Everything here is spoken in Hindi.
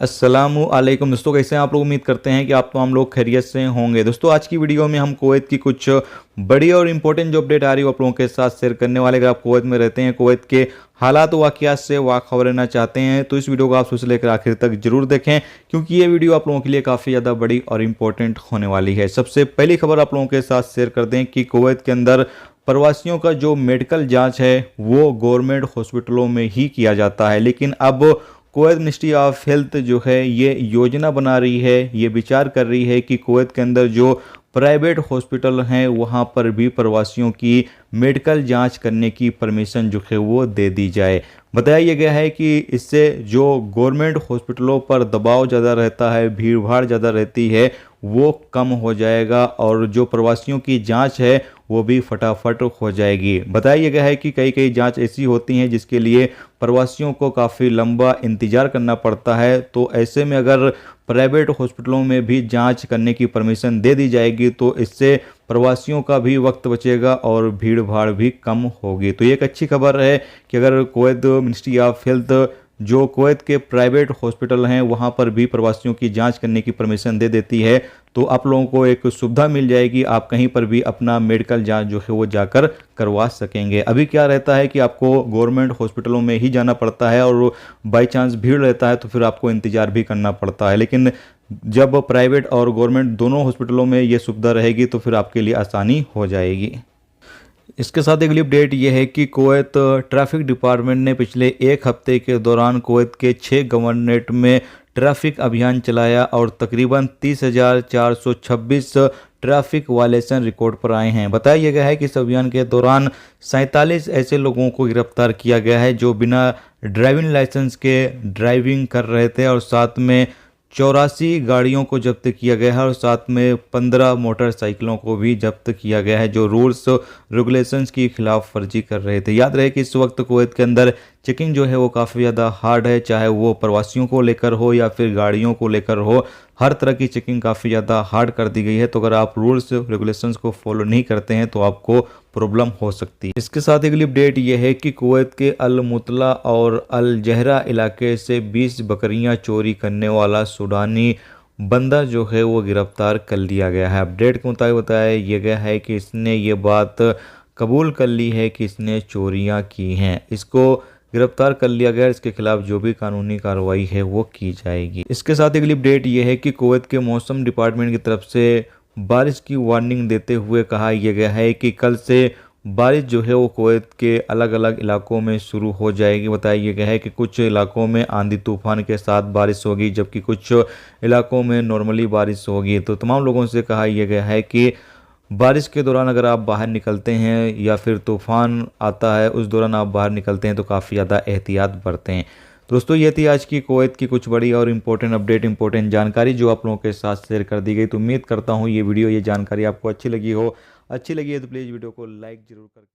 अस्सलामुअलैकुम दोस्तों, कैसे हैं आप लोग। उम्मीद करते हैं कि आप तमाम लोग खैरियत से होंगे। दोस्तों आज की वीडियो में हम कुवैत की कुछ बड़ी और इंपॉर्टेंट जो अपडेट आ रही है आप लोगों के साथ शेयर करने वाले। अगर आप कुवैत में रहते हैं, कुवैत के हालात वाक़यात से वाखबर रहना चाहते हैं तो इस वीडियो को आप शुरू से लेकर आखिर तक जरूर देखें, क्योंकि ये वीडियो आप लोगों के लिए काफ़ी ज़्यादा बड़ी और इंपॉर्टेंट होने वाली है। सबसे पहली खबर आप लोगों के साथ शेयर कर दें कि कुवैत के अंदर प्रवासियों का जो मेडिकल जांच है वो गवर्नमेंट हॉस्पिटलों में ही किया जाता है, लेकिन अब कुवैत मिनिस्ट्री ऑफ हेल्थ जो है ये योजना बना रही है, ये विचार कर रही है कि कुवैत के अंदर जो प्राइवेट हॉस्पिटल हैं वहाँ पर भी प्रवासियों की मेडिकल जांच करने की परमिशन जो है वो दे दी जाए। बताया गया है कि इससे जो गवर्नमेंट हॉस्पिटलों पर दबाव ज़्यादा रहता है, भीड़ भाड़ ज़्यादा रहती है, वो कम हो जाएगा और जो प्रवासियों की जांच है वो भी फटाफट हो जाएगी। बताया गया है कि कई जांच ऐसी होती हैं जिसके लिए प्रवासियों को काफ़ी लंबा इंतज़ार करना पड़ता है, तो ऐसे में अगर प्राइवेट हॉस्पिटलों में भी जांच करने की परमिशन दे दी जाएगी तो इससे प्रवासियों का भी वक्त बचेगा और भीड़ भाड़ भी कम होगी। तो ये एक अच्छी खबर है कि अगर कुवैत मिनिस्ट्री ऑफ हेल्थ जो कुवैत के प्राइवेट हॉस्पिटल हैं वहाँ पर भी प्रवासियों की जांच करने की परमिशन दे देती है तो आप लोगों को एक सुविधा मिल जाएगी, आप कहीं पर भी अपना मेडिकल जांच जो है वो जाकर करवा सकेंगे। अभी क्या रहता है कि आपको गवर्नमेंट हॉस्पिटलों में ही जाना पड़ता है और बाई चांस भीड़ रहता है तो फिर आपको इंतज़ार भी करना पड़ता है, लेकिन जब प्राइवेट और गवर्नमेंट दोनों हॉस्पिटलों में ये सुविधा रहेगी तो फिर आपके लिए आसानी हो जाएगी। इसके साथ अगली अपडेट ये है कि कुवैत ट्रैफिक डिपार्टमेंट ने पिछले एक हफ्ते के दौरान कुवैत के 6 गवर्नरेट में ट्रैफिक अभियान चलाया और तकरीबन 30,426 ट्रैफिक वायलेशन रिकॉर्ड पर आए हैं। बताया गया है कि इस अभियान के दौरान 47 ऐसे लोगों को गिरफ्तार किया गया है जो बिना ड्राइविंग लाइसेंस के ड्राइविंग कर रहे थे और साथ में 84 गाड़ियों को जब्त किया गया है और साथ में 15 मोटरसाइकिलों को भी जब्त किया गया है जो रूल्स रेगुलेशंस की खिलाफ वर्जी कर रहे थे। याद रहे कि इस वक्त कुवैत के अंदर चेकिंग जो है वो काफ़ी ज़्यादा हार्ड है, चाहे वो प्रवासियों को लेकर हो या फिर गाड़ियों को लेकर हो, हर तरह की चेकिंग काफ़ी ज़्यादा हार्ड कर दी गई है। तो अगर आप रूल्स रेगुलेशंस को फॉलो नहीं करते हैं तो आपको प्रॉब्लम हो सकती है। इसके साथ अगली अपडेट यह है कि कुवैत के अल मुतला और अल जहरा इलाके से 20 बकरियां चोरी करने वाला सूडानी बंदा जो है वो गिरफ्तार कर लिया गया है। अपडेट के मुताबिक बताया गया है कि इसने ये बात कबूल कर ली है कि इसने चोरियां की हैं। इसको गिरफ्तार कर लिया गया, इसके खिलाफ जो भी कानूनी कार्रवाई है वो की जाएगी। इसके साथ अगली अपडेट ये है कि कुवैत के मौसम डिपार्टमेंट की तरफ से बारिश की वार्निंग देते हुए कहा यह गया है कि कल से बारिश जो है वो कुवैत के अलग अलग इलाकों में शुरू हो जाएगी। बताया गया है कि कुछ इलाकों में आंधी तूफान के साथ बारिश होगी जबकि कुछ इलाकों में नॉर्मली बारिश होगी। तो तमाम लोगों से कहा यह गया है कि बारिश के दौरान अगर आप बाहर निकलते हैं या फिर तूफ़ान आता है उस दौरान आप बाहर निकलते हैं तो काफ़ी ज़्यादा एहतियात बरतें। तो दोस्तों ये थी आज की कुवैत की कुछ बड़ी और इंपॉर्टेंट अपडेट, इंपॉर्टेंट जानकारी जो आप लोगों के साथ शेयर कर दी गई। तो उम्मीद करता हूँ ये वीडियो, ये जानकारी आपको अच्छी लगी हो। अच्छी लगी है तो प्लीज़ वीडियो को लाइक ज़रूर करके